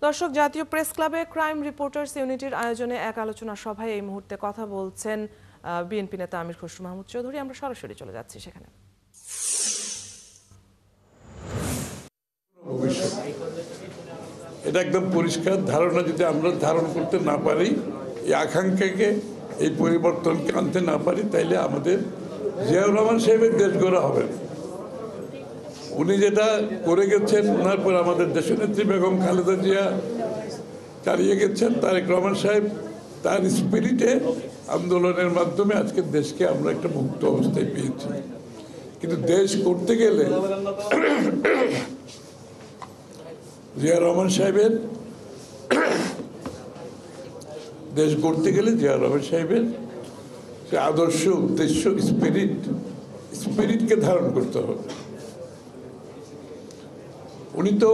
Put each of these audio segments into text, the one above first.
দর্শক, জাতীয় প্রেস ক্লাবে ক্রাইম রিপোর্টার্স ইউনিটির আয়োজনে এক আলোচনা সভায় এই মুহূর্তে কথা বলছেন বিএনপি নেতা আমির খসরু মাহমুদ চৌধুরী। আমরা সরাসরি চলে যাচ্ছি সেখানে। এটা একদম পরিষ্কার ধারণা, যদি আমরা ধারণ করতে না পারি, এই আকাঙ্ক্ষাকে, এই পরিবর্তনকে আনতে না পারি, তাইলে আমাদের জিয়াউর রহমান সাহেবের দেশ গড়া হবে। উনি যেটা করে গেছেন, ওনার পর আমাদের দেশনেত্রী বেগম খালেদা জিয়া চালিয়ে গেছেন, তারেক রহমান সাহেব তার স্পিরিটে আন্দোলনের মাধ্যমে আজকে দেশকে আমরা একটা মুক্ত অবস্থায় পেয়েছি। কিন্তু দেশ করতে গেলে জিয়া রহমান সাহেবের দেশ গড়তে গেলে জিয়া রহমান সাহেবের সে আদর্শ, উদ্দেশ্য, স্পিরিটকে ধারণ করতে হবে। উনি তো,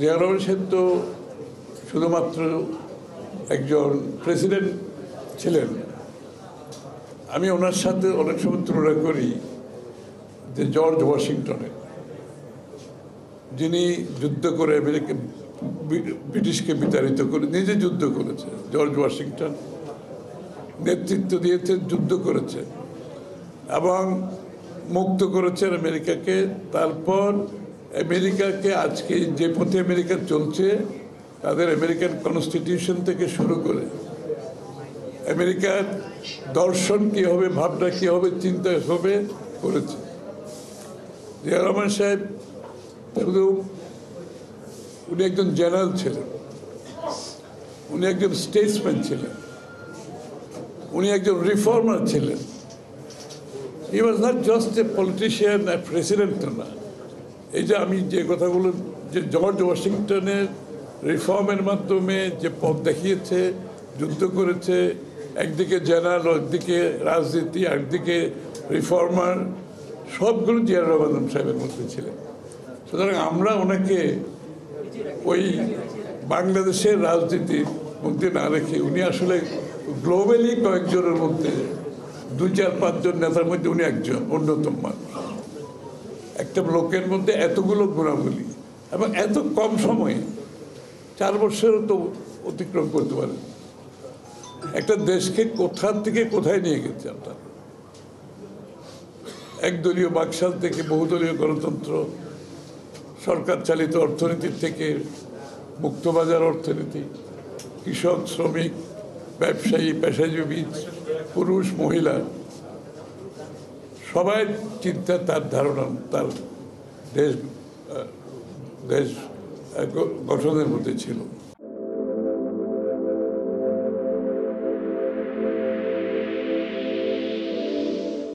জিয়া রহমান সাহেব তো শুধুমাত্র একজন প্রেসিডেন্ট ছিলেন। আমি ওনার সাথে অনেক সময় তুলনা করি যে জর্জ ওয়াশিংটনের, যিনি যুদ্ধ করে ব্রিটিশকে বিতাড়িত করে নিজে যুদ্ধ করেছে। জর্জ ওয়াশিংটন নেতৃত্ব দিয়েছে, যুদ্ধ করেছে এবং মুক্ত করেছেন আমেরিকাকে। তারপর আমেরিকাকে আজকে যে পথে আমেরিকা চলছে, তাদের আমেরিকান কনস্টিটিউশন থেকে শুরু করে আমেরিকার দর্শন কী হবে, ভাবনা কী হবে, চিন্তা হবে করেছে। জিয়া রহমান সাহেব শুধু উনি একজন জেনারেল ছিলেন, উনি একজন স্টেটসম্যান ছিলেন, উনি একজন রিফর্মার ছিলেন। He was not just a politician, a president না। এই যে আমি যে কথাগুলো, যে জর্জ ওয়াশিংটনের রিফর্মের মাধ্যমে যে পথ দেখিয়েছে, যুদ্ধ করেছে, একদিকে জেনারেল, একদিকে রাজনীতি, একদিকে রিফর্মার, সবগুলো জিয়া রহমান সাহেবের মধ্যে ছিলেন। সুতরাং আমরা ওনাকে ওই বাংলাদেশের রাজনীতির মধ্যে না রেখে, উনি আসলে গ্লোবালি কয়েকজনের মধ্যে, 2-4-5 জন নেতার মধ্যে উনি একজন অন্যতম মানুষ। একটা লোকের মধ্যে এতগুলো গুণাবলী এবং এত কম সময়ে, 4 বছরও তো অতিক্রম করতে পারেন। একটা দেশকে কোথা থেকে কোথায় নিয়ে গেছে আপনার, একদলীয় বাকশাল থেকে বহুদলীয় গণতন্ত্র, সরকার চালিত অর্থনীতির থেকে মুক্তবাজার অর্থনীতি, কৃষক, শ্রমিক, ব্যবসায়ী, পেশাজীবী, পুরুষ, মহিলা, সবাই চিন্তা, তার ধারণা, তার দেশ গঠনের মধ্যে ছিল।